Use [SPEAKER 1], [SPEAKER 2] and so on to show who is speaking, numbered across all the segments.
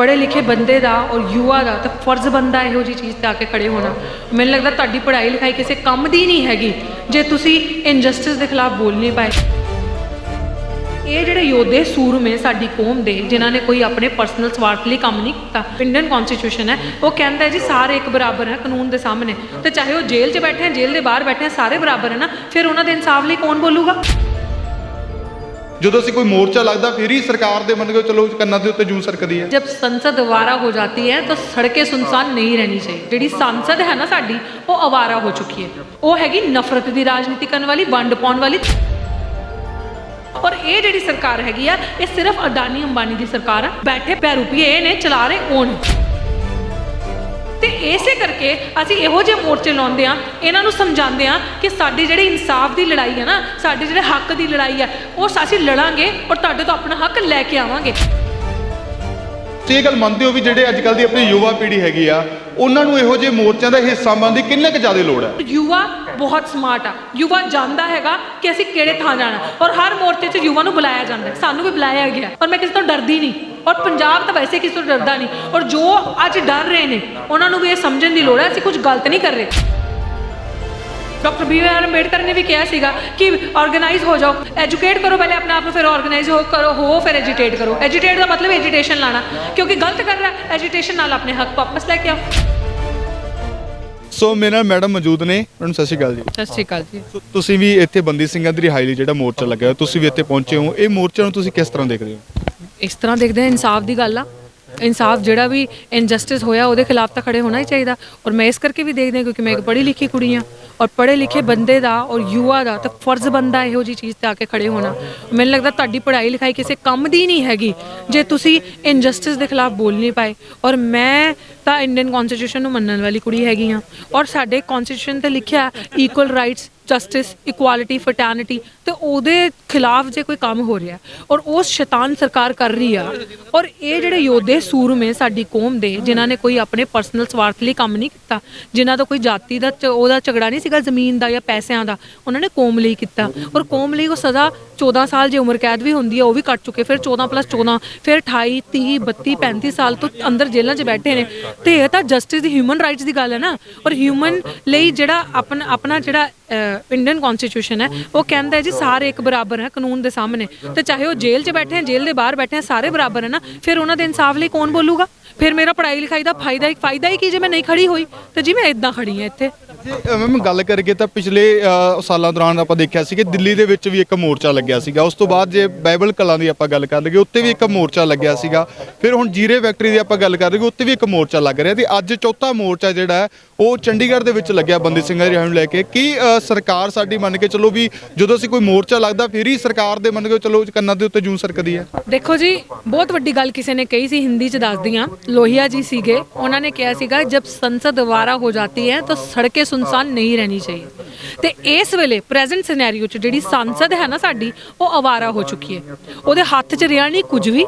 [SPEAKER 1] पढ़े लिखे बंदे का और युवा का तो फर्ज बनता इहो जी चीज़ ते आके खड़े होना। मैनूं लगदा तुहाडी पढ़ाई लिखाई किसी काम दी नहीं हैगी जे तुसीं इनजस्टिस के खिलाफ बोल नहीं पाए। ये जिहड़े योद्धे सूरमे साडी कौम दे जिन्हां ने कोई अपने परसनल स्वार्थ लई काम नहीं किया। इंडियन कॉन्स्टिट्यूशन है वो कहता है जी सारे एक बराबर है कानून के सामने, तो चाहे वो जेल च बैठे हैं जेल के बाहर बैठे हैं सारे बराबर है ना, फिर उन्होंने इंसाफ लई कौन बोलूगा।
[SPEAKER 2] जो असीं कोई मोर्चा लगता फिर ही सरकार दे मन के चलो कन्नां दे उत्ते जूं सरकदी है।
[SPEAKER 1] जब संसद अवारा हो जाती है तो सड़कें सुनसान नहीं रहनी चाहिए। जिहड़ी सांसद है ना साडी वो अवारा हो चुकी है, वो हैगी नफरत की राजनीति करने वाली, वंड पाउण वाली। और ये जिहड़ी सरकार हैगी आ ये सिर्फ अडानी अंबानी की सरकार है, बैठे पैरूपीए ने चला रहे ओन। तो इसे करके असीं इहो जिहे मोर्चे लाउंदे आ, इन्हां नूं समझाउंदे आ कि साडी जिहड़ी इंसाफ की लड़ाई है ना, साडे जिहड़े हक की लड़ाई है वो असीं लड़ांगे और तुहाडे तो अपना हक लैके आवांगे।
[SPEAKER 2] ये गल मनते हो भी जिहड़े अजकल की अपनी युवा पीढ़ी हैगी आ उन्हां नूं इहो जिहे मोर्चों का हिस्सा बनण दी किन्नी क ज़्यादा लोड़ है।
[SPEAKER 1] युवा बहुत स्मार्ट आ, युवा जानता हैगा कि असीं किहड़े थां जाना और हर मोर्चे 'च युवा नूं बुलाया जाता है, सानूं भी बुलाया गया और मैं किसी तो डरदी नहीं और पंजाब तो वैसे किसी तो डरदा नहीं। और जो अज डर रहे हैं उन्होंने भी ये समझने की लोड़ है असीं कुछ गलत नहीं कर रहे। डॉक्टर BR अंबेडकर ने भी कहा सीगा कि ऑर्गेनाइज हो जाओ, एजुकेट करो पहले अपने आप को, फिर ऑर्गेनाइज हो फिर एजुटेट करो। एजुटेट का मतलब एजुटेशन लाना, क्योंकि गलत कर रहा है एजुटेशन नाल अपने हक वापस लेके आओ।
[SPEAKER 2] सो मेरे नाल मैडम मौजूद ने, उन्होंने सत श्री अकाल जी।
[SPEAKER 1] सत श्री अकाल जी।
[SPEAKER 2] तुसीं भी इत्थे बंदी ਸਿੰਘਾਂ ਦੀ ਰਿਹਾਈ ਲਈ ਜਿਹੜਾ ਮੋਰਚਾ ਲੱਗਿਆ ਤੁਸੀਂ ਵੀ ਇੱਥੇ ਪਹੁੰਚੇ ਹੋ, ਇਹ ਮੋਰਚੇ ਨੂੰ ਤੁਸੀਂ ਕਿਸ ਤਰ੍ਹਾਂ ਦੇਖਦੇ ਹੋ?
[SPEAKER 1] इस तरह देखते हैं इंसाफ की गल आ, इंसाफ जोड़ा भी इनजस्टिस होया वो खिलाफ तो खड़े होना ही चाहिए। और मैं इस करके भी देखते हैं क्योंकि मैं एक पढ़ी लिखी कुड़ी हाँ और पढ़े लिखे बंदे का और युवा का तो फर्ज बनता इहो जी चीज़ ते आके खड़े होना। मैनूं लगदा तुहाडी पढ़ाई लिखाई किसी काम दी नहीं हैगी जे तुसीं इनजस्टिस के खिलाफ बोल नहीं पाए। और मैं तो इंडियन कॉन्स्टिट्यूशन नूं मनण वाली कुड़ी हैगी हाँ और साडे कॉन्स्टिट्यूशन ते लिखिआ equal rights, justice, equality, fraternity, तो ਉਹਦੇ खिलाफ जे कोई काम हो रहा है और उस शैतान सरकार कर रही है। और ये जिहड़े योद्धे सूरमे साडी कौम दे जिन्हां ने कोई अपने परसनल स्वार्थ लई काम नहीं किया, जिन्हां दा कोई जाति दा ओहदा झगड़ा नहीं सीगा जमीन दा या पैसों का, उन्होंने कौम लई किया और कौम लई वो सज़ा 14 साल जो उम्र कैद भी होंदी है वो भी कट चुके, फिर 14+14 फिर 28, 30, 32, 35 साल तो अंदर जेलों च बैठे ने। तो यह तो जस्टिस ह्यूमन राइट्स की गल है ना। और ह्यूमन लई जिहड़ा अपना जिहड़ा इंडियन कॉन्स्टिट्यूशन है वो कहता है जी सारे एक बराबर है कानून के सामने, तो चाहे वो जेल च बैठे हैं जेल के बाहर बैठे हैं सारे बराबर है ना, फिर उन्होंने इंसाफ लिए कौन बोलूगा। फिर मेरा पढ़ाई लिखाई का फायदा ही की जे मैं नहीं खड़ी हुई, तो जी मैं इदा खड़ी हाँ इत्थे।
[SPEAKER 2] मैम गल करके तो पिछले सालों दौरान आप देखा कि दिल्ली के विच भी एक मोर्चा लग्या सीगा, उस तो बाद जे बाइबल कलां की आप गल कर लगे उत्ते भी एक मोर्चा लग्या सीगा, फिर हुण जीरे फैक्ट्री की आप गल कर लगे उत्ते भी एक मोर्चा लग रहा। तो अज चौथा मोर्चा जिहड़ा है वो चंडीगढ़ के विच लग्या बंदी ਸਿੰਘਾਂ ਦੀ ਰਿਹਾਈ ਨੂੰ लैके कि सरकार साडी मन के चलो भी जो असीं कोई मोर्चा लगता फिर ही सरकार दे मन के चलो कन्नां दे उत्ते जूं सरकदी है।
[SPEAKER 1] देखो जी बहुत वड्डी गल किसी ने कही सी, हिंदी च दसदी हां, लोहिया जी सीगे उन्होंने कहा सीगा जब संसद अवारा हो जाती है तो सड़कें सुनसान नहीं रहनी चाहिए। तो इस वेले प्रेजेंट सिनेरियो च जिहड़ी सांसद है ना साडी वो अवारा हो चुकी है, ਉਹਦੇ हत्थ च रिहा नहीं कुछ भी,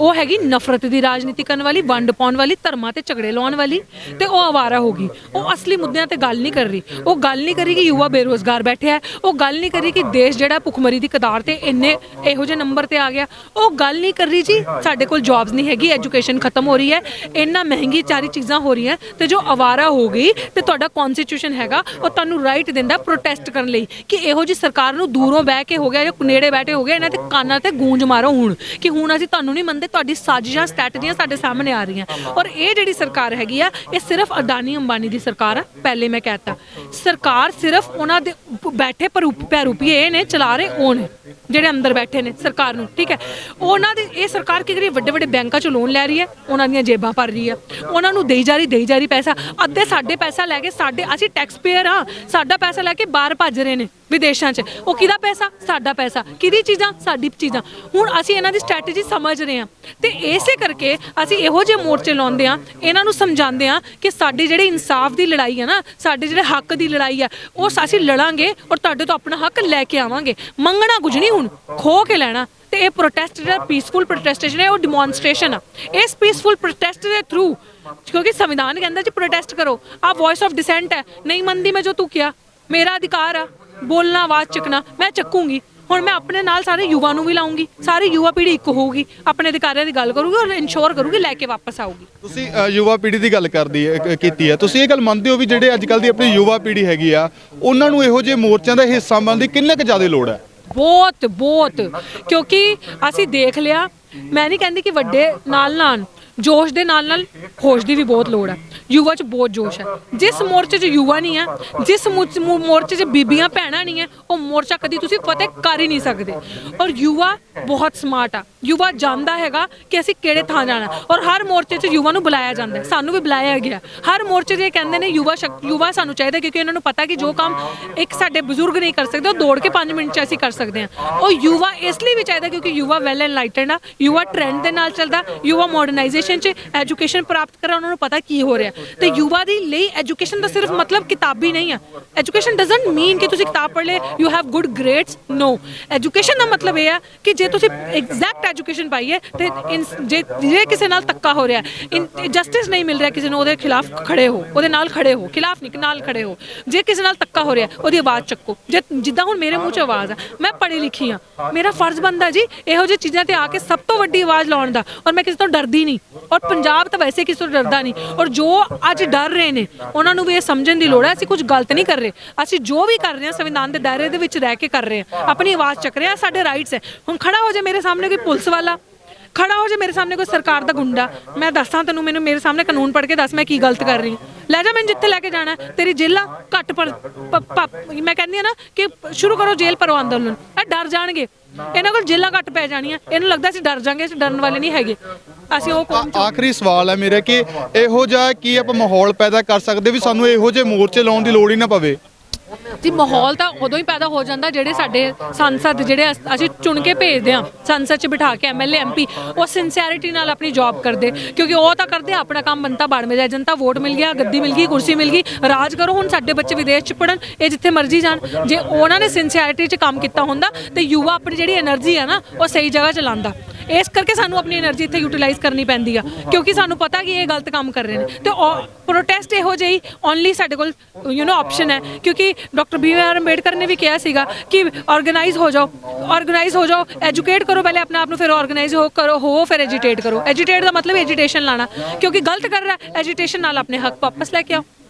[SPEAKER 1] वो हैगी नफरत की राजनीति करने वाली, वंड पाउण वाली, धर्मां ते झगड़े लाउण वाली, तो वो अवारा होगी। वो असली मुद्दों ते गल नहीं कर रही, वो गल नहीं करी कि युवा बेरोजगार बैठे है, वो गल नहीं करी कि देश जिहड़ा भुखमरी की कतार ते इन्ने इहो जे नंबर ते आ गया, वो गल नहीं कर रही जी साडे कोल जॉब्स नहीं हैगी, एजुकेशन खत्म हो रही है, इन्ना महंगी सारी चीज़ां हो रही हैं। तो जो अवारा हो गई तो तुहाडा कॉन्स्टिट्यूशन हैगा वो तुहानूं राइट दिंदा प्रोटेस्ट करने लई कि इहो जी सरकार नूं दूरों बह के हो गया या नेड़े बैठे हो गया, इन्हां ते कानां ते गूंज मारो हुण कि हुण असीं तुहानूं नहीं मनदे, तुहाडी साजिशां स्ट्रैटजियां साडे सामने आ रही हैं। और ये जिहड़ी सरकार हैगी आ ये सिर्फ अडानी अंबानी की सरकार है। पहले मैं कहता सरकार सिर्फ उन्हां दे बैठे पैरूपीए ने चला रहे ओन ਜਿਹੜੇ अंदर बैठे ने सरकार नूं, ठीक है। उन्हां दे ये सरकार की करी ਵੱਡੇ ਵੱਡੇ बैंकों चों लोन लै रही है, उन्हां ਦੀਆਂ जेबां भर रही है, उन्हां नूं देई जा रही पैसा, अद्धे साडे पैसा लैके साडे असीं टैक्स पेयर हाँ, साडा पैसा लैके बाहर भज रहे ने विदेशों च, वो किहदा पैसा साडा पैसा, किहदी चीज़ां साडी चीज़ां। हुण असीं इन्हां दी स्ट्रैटेजी समझ रहे हैं तो इसे करके असीं इहो ਜਿਹੇ मोर्चे लाउंदे आ, इन्हां नूं समझाਉਂਦੇ आ कि साडी जिहड़ी इंसाफ की लड़ाई है ना, साडे जिहड़े हक की लड़ाई है वो असीं लड़ांगे और तुहाडे तो अपना हक लैके आवांगे, मंगना कुछ नहीं हुण खो के लैणा। तो ये प्रोटेस्ट जो पीसफुल प्रोटेस्टेशन है वो डिमोनस्ट्रेशन है। इस पीसफुल प्रोटेस्ट के थ्रू, क्योंकि संविधान के अंदर जी प्रोटेस्ट करो, आप वॉइस ऑफ डिसेंट है, नहीं मनती मैं जो तू किया, मेरा अधिकार है बोलना आवाज़ चकना, मैं चकूँगी, ਹੁਣ ਮੈਂ ਆਪਣੇ ਨਾਲ ਸਾਰੇ ਯੁਵਾ ਨੂੰ ਵੀ ਲਾਉਂਗੀ, ਸਾਰੀ ਯੁਵਾ ਪੀੜ੍ਹੀ ਇੱਕ ਹੋਊਗੀ, ਆਪਣੇ ਅਧਿਕਾਰਾਂ ਦੀ ਗੱਲ ਕਰੂਗੀ ਔਰ ਇਨਸ਼ੋਰ ਕਰੂਗੀ ਲੈ ਕੇ ਵਾਪਸ ਆਊਗੀ।
[SPEAKER 2] ਤੁਸੀਂ ਯੁਵਾ ਪੀੜ੍ਹੀ ਦੀ ਗੱਲ ਕੀਤੀ ਹੈ, ਤੁਸੀਂ ਇਹ ਗੱਲ ਮੰਨਦੇ ਹੋ ਵੀ ਜਿਹੜੇ ਅੱਜ ਕੱਲ੍ਹ ਦੀ ਆਪਣੀ ਯੁਵਾ ਪੀੜ੍ਹੀ ਹੈਗੀ ਆ ਉਹਨਾਂ ਨੂੰ ਇਹੋ ਜਿਹੇ ਮੋਰਚਿਆਂ ਦਾ ਹਿੱਸਾ ਬਣਨ ਦੀ ਕਿੰਨੇ ਕੁ ਜ਼ਿਆਦਾ ਲੋੜ ਹੈ?
[SPEAKER 1] ਬਹੁਤ ਬਹੁਤ, ਕਿਉਂਕਿ ਅਸੀਂ ਦੇਖ ਲਿਆ, ਮੈਂ ਨਹੀਂ ਕਹਿੰਦੀ ਕਿ ਵੱਡੇ ਨਾਲ ਜੋਸ਼ ਦੇ ਨਾਲ ਹੋਸ਼ ਦੀ ਵੀ ਬਹੁਤ ਲੋੜ ਹੈ। ਯੁਵਾ 'ਚ ਬਹੁਤ ਜੋਸ਼ ਹੈ। ਜਿਸ ਮੋਰਚੇ 'ਚ ਯੁਵਾ ਨਹੀਂ ਹੈ, ਜਿਸ ਮੋਰਚੇ 'ਚ ਬੀਬੀਆਂ ਭੈਣਾਂ ਨਹੀਂ ਹੈ, ਉਹ ਮੋਰਚਾ ਕਦੀ ਤੁਸੀਂ ਫਤਿਹ ਕਰ ਹੀ ਨਹੀਂ ਸਕਦੇ। ਔਰ ਯੁਵਾ ਬਹੁਤ ਸਮਾਰਟ ਆ, ਯੁਵਾ ਜਾਣਦਾ ਹੈਗਾ ਕਿ ਅਸੀਂ ਕਿਹੜੇ ਥਾਂ ਜਾਣਾ ਔਰ ਹਰ ਮੋਰਚੇ 'ਚ ਯੁਵਾ ਨੂੰ ਬੁਲਾਇਆ ਜਾਂਦਾ, ਸਾਨੂੰ ਵੀ ਬੁਲਾਇਆ ਗਿਆ। ਹਰ ਮੋਰਚੇ 'ਤੇ ਕਹਿੰਦੇ ਨੇ ਯੁਵਾ ਸਾਨੂੰ ਚਾਹੀਦਾ, ਕਿਉਂਕਿ ਇਹਨਾਂ ਨੂੰ ਪਤਾ ਕਿ ਜੋ ਕੰਮ ਇੱਕ ਸਾਡੇ ਬਜ਼ੁਰਗ ਨਹੀਂ ਕਰ ਸਕਦੇ ਉਹ ਦੌੜ ਕੇ 5 ਮਿੰਟ 'ਚ ਅਸੀਂ ਕਰ ਸਕਦੇ ਹਾਂ। ਉਹ ਯੁਵਾ ਇਸ ਲਈ ਵੀ ਚਾਹੀਦਾ ਕਿਉਂਕਿ ਯੁਵਾ ਵੈਲ ਐਨਲਾਈਟਨਡ ਆ, ਯੁਵਾ ਟ੍ਰੈਂਡ ਦੇ ਨਾਲ ਚੱਲਦਾ, ਯੁਵਾ ਮਾਡਰਨਾਈਜੇਸ਼ਨ 'ਚ ਐਜੂਕੇਸ਼ਨ ਪ੍ਰਾਪਤ ਕਰਾ, ਉਹਨਾਂ ਨੂੰ ਪਤਾ ਕੀ ਹੋ ਰਿਹਾ। ਤੇ ਯੁਵਾ ਦੀ ਲਈ ਐਜੂਕੇਸ਼ਨ ਦਾ ਸਿਰਫ ਮਤਲਬ ਕਿਤਾਬੀ ਨਹੀਂ ਆ। ਐਜੂਕੇਸ਼ਨ ਡਸਨਟ ਮੀਨ ਕਿ ਤੁਸੀਂ ਕਿਤਾਬ ਪੜ੍ਹ ਲੇ you have good grades, no. Education ਦਾ ਮਤਲਬ ਇਹ ਆ ਕਿ ਜੇ ਤੁਸੀਂ ਐਗਜ਼ੈਕਟ ਐਜੂਕੇਸ਼ਨ ਪਾਈ ਹੈ ਤੇ ਜੇ ਕਿਸੇ ਨਾਲ ਧੱਕਾ ਹੋ ਰਿਹਾ, ਜਸਟਿਸ ਨਹੀਂ ਮਿਲ ਰਿਹਾ ਕਿਸੇ ਨੂੰ, ਉਹਦੇ ਖਿਲਾਫ ਖੜੇ ਹੋ, ਉਹਦੇ ਨਾਲ ਖੜੇ ਹੋ, ਖਿਲਾਫ ਨਹੀਂ ਨਾਲ ਖੜੇ ਹੋ। ਜੇ ਕਿਸੇ ਨਾਲ ਧੱਕਾ ਹੋ ਰਿਹਾ ਉਹਦੀ ਆਵਾਜ਼ ਚੱਕੋ। ਜਿੱਦਾਂ ਹੁਣ ਮੇਰੇ ਮੂੰਹ 'ਚ ਆਵਾਜ਼ ਆ, ਮੈਂ ਪੜ੍ਹੀ ਲਿਖੀ ਆ, ਮੇਰਾ ਫਰਜ਼ ਬਣਦਾ ਜੀ ਇਹੋ ਜਿਹੀ ਚੀਜ਼ਾਂ ਤੇ ਆ ਕੇ ਸਭ ਤੋਂ ਵੱਡੀ ਆਵਾਜ਼ ਲਾਉਣ ਦਾ। ਔਰ ਮੈਂ ਕਿਸੇ ਤੋਂ ਡਰਦੀ ਨਹੀਂ, ਔਰ ਪੰਜਾਬ ਤਾਂ ਵੈਸੇ ਕਿਸੇ ਤੋਂ ਡਰਦਾ ਨਹੀਂ। ਔਰ ਜੋ ਅੱਜ ਡਰ ਰਹੇ ਨੇ ਉਹਨਾਂ ਨੂੰ ਵੀ ਇਹ ਸਮਝਣ ਦੀ ਲੋੜ ਹੈ ਅਸੀਂ ਕੁਝ ਗਲਤ ਨਹੀਂ ਕਰ ਰਹੇ। ਅਸੀਂ ਜੋ ਵੀ ਕਰ ਰਹੇ ਹਾਂ ਸੰਵਿਧਾਨ ਦੇ ਦਾਇਰੇ ਦੇ ਵਿੱਚ ਰਹਿ ਕੇ ਕਰ ਰਹੇ ਹਾਂ, ਆਪਣੀ ਆਵਾਜ਼ ਚੱਕ ਰਹੇ ਹਾਂ, ਸਾਡੇ ਰਾਈਟਸ ਹੈ। ਹੁਣ ਖੜਾ ਹੋ ਜਾ ਮੇਰੇ ਸਾਹਮਣੇ ਕੋਈ ਪੁਲਿਸ ਵਾਲਾ, ਖੜਾ ਹੋ ਜਾ ਮੇਰੇ ਸਾਹਮਣੇ ਕੋਈ ਸਰਕਾਰ ਦਾ ਗੁੰਡਾ, ਮੈਂ ਦੱਸਾਂ ਤੈਨੂੰ, ਮੈਨੂੰ ਮੇਰੇ ਸਾਹਮਣੇ ਕਾਨੂੰਨ ਪੜ੍ਹ ਕੇ ਦੱਸ ਮੈਂ ਕੀ ਗਲਤ ਕਰ ਰਹੀ ਹਾਂ, ਲੈ ਜਾ ਮੈਨੂੰ ਜਿੱਥੇ ਲੈ ਕੇ ਜਾਣਾ। ਤੇਰੀ ਜੇਲਾਂ ਘੱਟ ਮੈਂ ਕਹਿੰਦੀ ਹਾਂ ਨਾ ਕਿ ਸ਼ੁਰੂ ਕਰੋ ਜੇਲ੍ਹ ਭਰੋ ਅੰਦੋਲਨ। ਇਹ ਡਰ ਜਾਣਗੇ, ਇਹਨਾਂ ਕੋਲ ਜੇਲਾਂ ਘੱਟ ਪੈ ਜਾਣੀਆਂ, ਇਹਨੂੰ ਲੱਗਦਾ ਅਸੀਂ ਡਰ ਜਾਾਂਗੇ, ਅਸੀਂ ਡਰਨ ਵਾਲੇ ਨਹੀਂ ਹੈਗੇ। ਅਸੀਂ ਉਹ
[SPEAKER 2] ਆਖਰੀ ਸਵਾਲ ਹੈ ਮੇਰਾ ਕਿ ਇਹੋ ਜਿਹਾ ਕੀ ਆਪਾਂ ਮਾਹੌਲ ਪੈਦਾ ਕਰ ਸਕਦੇ ਵੀ ਸਾਨੂੰ ਇਹੋ ਜਿਹੇ ਮੋਰਚੇ ਲਾਉਣ ਦੀ ਲੋੜ ਹੀ ਨਾ ਪਵੇ?
[SPEAKER 1] ਜੀ ਮਾਹੌਲ ਤਾਂ ਉਦੋਂ ਹੀ ਪੈਦਾ ਹੋ ਜਾਂਦਾ ਜਿਹੜੇ ਸਾਡੇ ਸੰਸਦ, ਜਿਹੜੇ ਅਸੀਂ ਚੁਣ ਕੇ ਭੇਜਦੇ ਹਾਂ ਸੰਸਦ 'ਚ ਬਿਠਾ ਕੇ, ਐਮਐਲਏ ਐਮਪੀ, ਉਹ ਸਿੰਸੀਅਰਿਟੀ ਨਾਲ ਆਪਣੀ ਜੌਬ ਕਰਦੇ, ਕਿਉਂਕਿ ਉਹ ਤਾਂ ਕਰਦੇ ਆਪਣਾ ਕੰਮ, ਬਣਤਾ ਬਾੜ ਮੇ ਜਾਏ, ਜਨਤਾ ਵੋਟ ਮਿਲ ਗਿਆ, ਗੱਦੀ ਮਿਲ ਗਈ, ਕੁਰਸੀ ਮਿਲ ਗਈ, ਰਾਜ ਕਰੋ। ਹੁਣ ਸਾਡੇ ਬੱਚੇ ਵਿਦੇਸ਼ 'ਚ ਪੜ੍ਹਨ, ਇਹ ਜਿੱਥੇ ਮਰਜ਼ੀ ਜਾਣ। ਜੇ ਉਹਨਾਂ ਨੇ ਸਿੰਸੀਅਰਿਟੀ 'ਚ ਕੰਮ ਕੀਤਾ ਹੁੰਦਾ ਤੇ ਯੁਵਾ ਆਪਣੀ ਜਿਹੜੀ ਐਨਰਜੀ ਹੈ ਨਾ ਉਹ ਸਹੀ ਜਗ੍ਹਾ 'ਚ ਲਾਉਂਦਾ। ਇਸ ਕਰਕੇ ਸਾਨੂੰ ਆਪਣੀ ਐਨਰਜੀ ਇੱਥੇ ਯੂਟਿਲਾਈਜ਼ ਕਰਨੀ ਪੈਂਦੀ ਆ, ਕਿਉਂਕਿ ਸਾਨੂੰ ਪਤਾ ਕਿ ਇਹ ਗਲਤ ਕੰਮ ਕਰ ਰਹੇ ਨੇ। ਤੇ ਪ੍ਰੋਟੈਸਟ ਇਹੋ ਜਿਹੀ ਓਨਲੀ ਸਾਡੇ ਕੋਲ ਆਪਸ਼ਨ ਹੈ, ਕਿਉਂਕਿ ਡਾਕਟਰ BR ਅੰਬੇਡਕਰ ਨੇ ਵੀ ਕਿਹਾ ਸੀਗਾ ਕਿ ਆਰਗੇਨਾਈਜ਼ ਹੋ ਜਾਓ, ਐਜੂਕੇਟ ਕਰੋ ਪਹਿਲੇ ਆਪਣੇ ਆਪ ਨੂੰ, ਫਿਰ ਆਰਗੇਨਾਈਜ਼ ਹੋ ਫਿਰ ਐਜੀਟੇਟ ਕਰੋ। ਐਜੀਟੇਟ ਦਾ ਮਤਲਬ ਐਜੀਟੇਸ਼ਨ ਲਾਣਾ, ਕਿਉਂਕਿ ਗਲਤ ਕਰ ਰਿਹਾ, ਐਜੀਟੇਸ਼ਨ ਨਾਲ ਆਪਣੇ ਹੱਕ ਵਾਪਸ ਲੈ ਕੇ ਆਓ।